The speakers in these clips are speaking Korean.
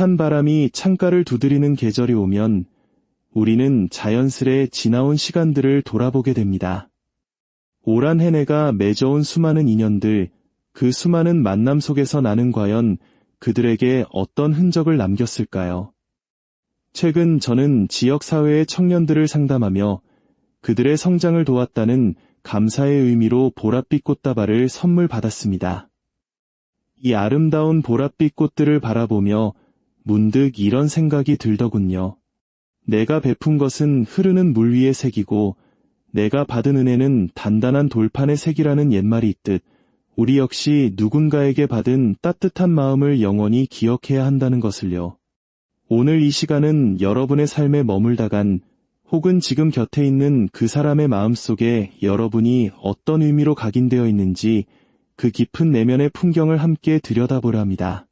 찬 바람이 창가를 두드리는 계절이 오면 우리는 자연스레 지나온 시간들을 돌아보게 됩니다. 올 한 해 내가 맺어온 수많은 인연들, 그 수많은 만남 속에서 나는 과연 그들에게 어떤 흔적을 남겼을까요? 최근 저는 지역사회의 청년들을 상담하며 그들의 성장을 도왔다는 감사의 의미로 보랏빛 꽃다발을 선물 받았습니다. 이 아름다운 보랏빛 꽃들을 바라보며 문득 이런 생각이 들더군요. 내가 베푼 것은 흐르는 물 위의 색이고 내가 받은 은혜는 단단한 돌판의 색이라는 옛말이 있듯 우리 역시 누군가에게 받은 따뜻한 마음을 영원히 기억해야 한다는 것을요. 오늘 이 시간은 여러분의 삶에 머물다간 혹은 지금 곁에 있는 그 사람의 마음속에 여러분이 어떤 의미로 각인되어 있는지 그 깊은 내면의 풍경을 함께 들여다보려 합니다.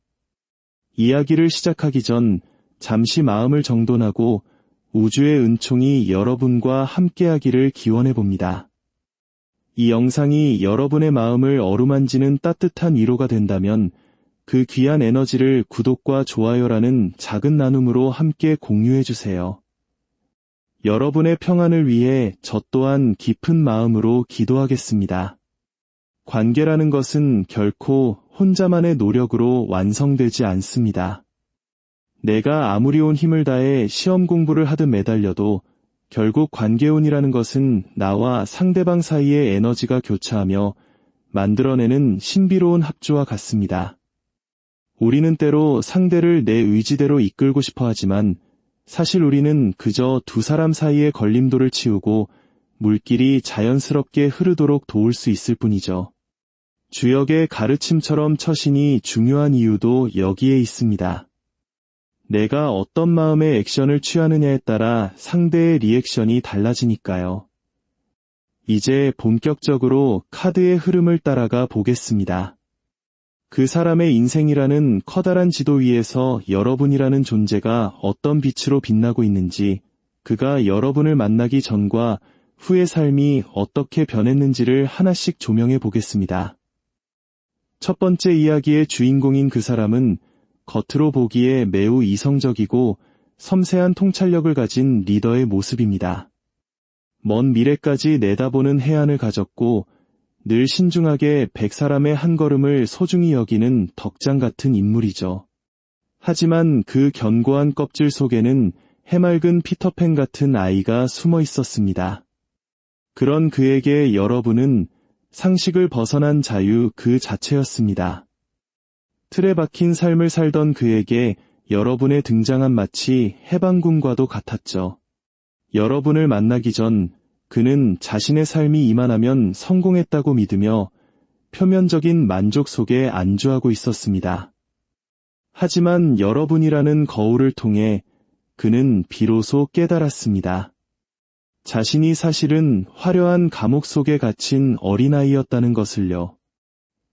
이야기를 시작하기 전 잠시 마음을 정돈하고 우주의 은총이 여러분과 함께하기를 기원해 봅니다. 이 영상이 여러분의 마음을 어루만지는 따뜻한 위로가 된다면 그 귀한 에너지를 구독과 좋아요라는 작은 나눔으로 함께 공유해 주세요. 여러분의 평안을 위해 저 또한 깊은 마음으로 기도하겠습니다. 관계라는 것은 결코 혼자만의 노력으로 완성되지 않습니다. 내가 아무리 온 힘을 다해 시험 공부를 하듯 매달려도 결국 관계운이라는 것은 나와 상대방 사이의 에너지가 교차하며 만들어내는 신비로운 합주와 같습니다. 우리는 때로 상대를 내 의지대로 이끌고 싶어 하지만 사실 우리는 그저 두 사람 사이의 걸림돌을 치우고 물길이 자연스럽게 흐르도록 도울 수 있을 뿐이죠. 주역의 가르침처럼 처신이 중요한 이유도 여기에 있습니다. 내가 어떤 마음의 액션을 취하느냐에 따라 상대의 리액션이 달라지니까요. 이제 본격적으로 카드의 흐름을 따라가 보겠습니다. 그 사람의 인생이라는 커다란 지도 위에서 여러분이라는 존재가 어떤 빛으로 빛나고 있는지, 그가 여러분을 만나기 전과 후의 삶이 어떻게 변했는지를 하나씩 조명해 보겠습니다. 첫 번째 이야기의 주인공인 그 사람은 겉으로 보기에 매우 이성적이고 섬세한 통찰력을 가진 리더의 모습입니다. 먼 미래까지 내다보는 해안을 가졌고 늘 신중하게 100사람의 한 걸음을 소중히 여기는 덕장 같은 인물이죠. 하지만 그 견고한 껍질 속에는 해맑은 피터팬 같은 아이가 숨어 있었습니다. 그런 그에게 여러분은 상식을 벗어난 자유 그 자체였습니다. 틀에 박힌 삶을 살던 그에게 여러분의 등장은 마치 해방군과도 같았죠. 여러분을 만나기 전 그는 자신의 삶이 이만하면 성공했다고 믿으며 표면적인 만족 속에 안주하고 있었습니다. 하지만 여러분이라는 거울을 통해 그는 비로소 깨달았습니다. 자신이 사실은 화려한 감옥 속에 갇힌 어린아이였다는 것을요.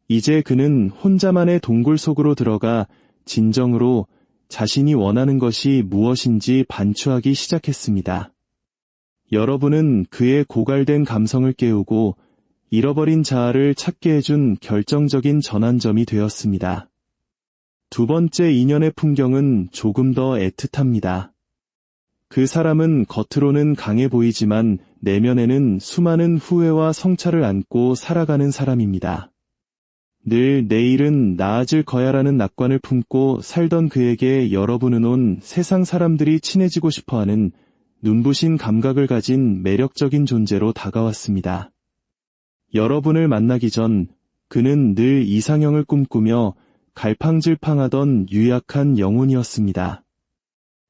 이제 그는 혼자만의 동굴 속으로 들어가 진정으로 자신이 원하는 것이 무엇인지 반추하기 시작했습니다. 여러분은 그의 고갈된 감성을 깨우고 잃어버린 자아를 찾게 해준 결정적인 전환점이 되었습니다. 두 번째 인연의 풍경은 조금 더 애틋합니다. 그 사람은 겉으로는 강해 보이지만 내면에는 수많은 후회와 성찰을 안고 살아가는 사람입니다. 늘 내일은 나아질 거야라는 낙관을 품고 살던 그에게 여러분은 온 세상 사람들이 친해지고 싶어하는 눈부신 감각을 가진 매력적인 존재로 다가왔습니다. 여러분을 만나기 전 그는 늘 이상형을 꿈꾸며 갈팡질팡하던 유약한 영혼이었습니다.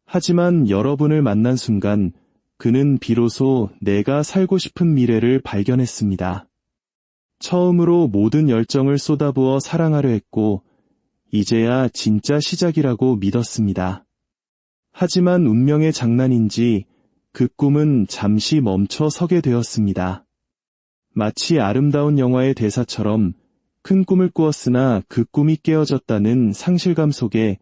하지만 여러분을 만난 순간 그는 비로소 내가 살고 싶은 미래를 발견했습니다. 처음으로 모든 열정을 쏟아부어 사랑하려 했고 이제야 진짜 시작이라고 믿었습니다. 하지만 운명의 장난인지 그 꿈은 잠시 멈춰 서게 되었습니다. 마치 아름다운 영화의 대사처럼 큰 꿈을 꾸었으나 그 꿈이 깨어졌다는 상실감 속에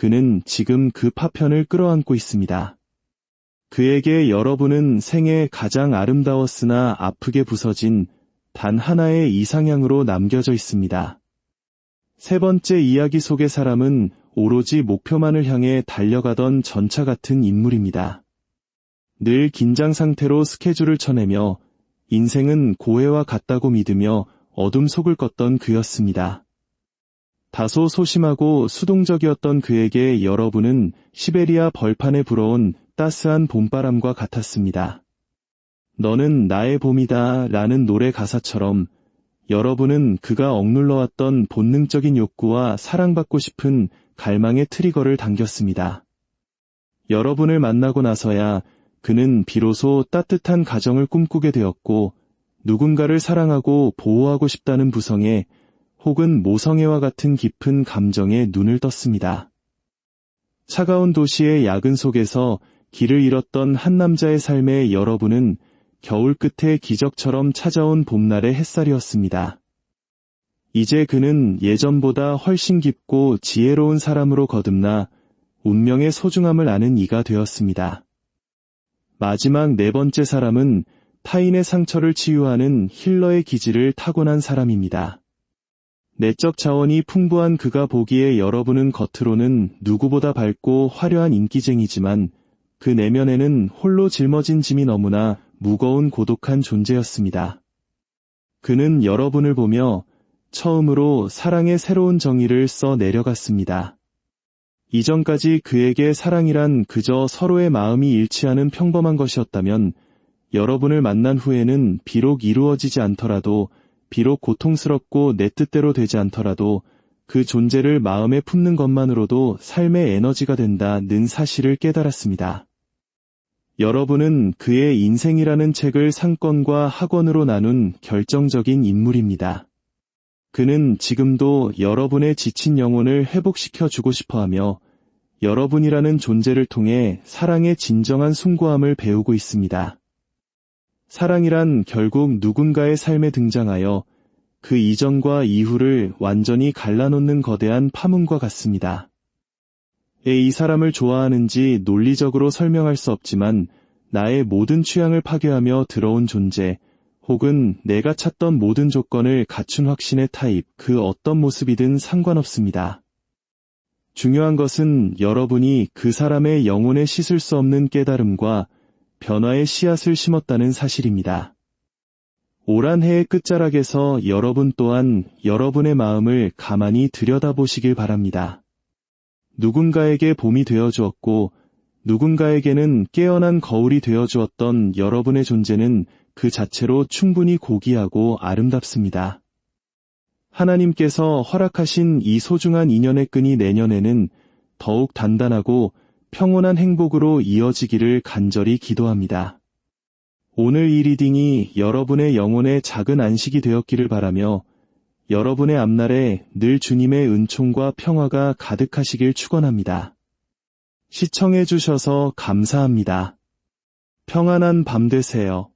그는 지금 그 파편을 끌어안고 있습니다. 그에게 여러분은 생애 가장 아름다웠으나 아프게 부서진 단 하나의 이상향으로 남겨져 있습니다. 세 번째 이야기 속의 사람은 오로지 목표만을 향해 달려가던 전차 같은 인물입니다. 늘 긴장 상태로 스케줄을 쳐내며 인생은 고해와 같다고 믿으며 어둠 속을 걷던 그였습니다. 다소 소심하고 수동적이었던 그에게 여러분은 시베리아 벌판에 불어온 따스한 봄바람과 같았습니다. 너는 나의 봄이다 라는 노래 가사처럼 여러분은 그가 억눌러왔던 본능적인 욕구와 사랑받고 싶은 갈망의 트리거를 당겼습니다. 여러분을 만나고 나서야 그는 비로소 따뜻한 가정을 꿈꾸게 되었고 누군가를 사랑하고 보호하고 싶다는 부성애 혹은 모성애와 같은 깊은 감정에 눈을 떴습니다. 차가운 도시의 야근 속에서 길을 잃었던 한 남자의 삶에 여러분은 겨울 끝에 기적처럼 찾아온 봄날의 햇살이었습니다. 이제 그는 예전보다 훨씬 깊고 지혜로운 사람으로 거듭나 운명의 소중함을 아는 이가 되었습니다. 마지막 네 번째 사람은 타인의 상처를 치유하는 힐러의 기질을 타고난 사람입니다. 내적 자원이 풍부한 그가 보기에 여러분은 겉으로는 누구보다 밝고 화려한 인기쟁이지만 그 내면에는 홀로 짊어진 짐이 너무나 무거운 고독한 존재였습니다. 그는 여러분을 보며 처음으로 사랑의 새로운 정의를 써 내려갔습니다. 이전까지 그에게 사랑이란 그저 서로의 마음이 일치하는 평범한 것이었다면 여러분을 만난 후에는 비록 이루어지지 않더라도 비록 고통스럽고 내 뜻대로 되지 않더라도 그 존재를 마음에 품는 것만으로도 삶의 에너지가 된다는 사실을 깨달았습니다. 여러분은 그의 인생이라는 책을 상권과 학원으로 나눈 결정적인 인물입니다. 그는 지금도 여러분의 지친 영혼을 회복시켜 주고 싶어하며 여러분이라는 존재를 통해 사랑의 진정한 숭고함을 배우고 있습니다. 사랑이란 결국 누군가의 삶에 등장하여 그 이전과 이후를 완전히 갈라놓는 거대한 파문과 같습니다. 이 사람을 좋아하는지 논리적으로 설명할 수 없지만 나의 모든 취향을 파괴하며 들어온 존재, 혹은 내가 찾던 모든 조건을 갖춘 확신의 타입, 그 어떤 모습이든 상관없습니다. 중요한 것은 여러분이 그 사람의 영혼에 씻을 수 없는 깨달음과 변화의 씨앗을 심었다는 사실입니다. 올 한 해의 끝자락에서 여러분 또한 여러분의 마음을 가만히 들여다보시길 바랍니다. 누군가에게 봄이 되어주었고 누군가에게는 깨어난 거울이 되어주었던 여러분의 존재는 그 자체로 충분히 고귀하고 아름답습니다. 하나님께서 허락하신 이 소중한 인연의 끈이 내년에는 더욱 단단하고 평온한 행복으로 이어지기를 간절히 기도합니다. 오늘 이 리딩이 여러분의 영혼의 작은 안식이 되었기를 바라며 여러분의 앞날에 늘 주님의 은총과 평화가 가득하시길 축원합니다. 시청해 주셔서 감사합니다. 평안한 밤 되세요.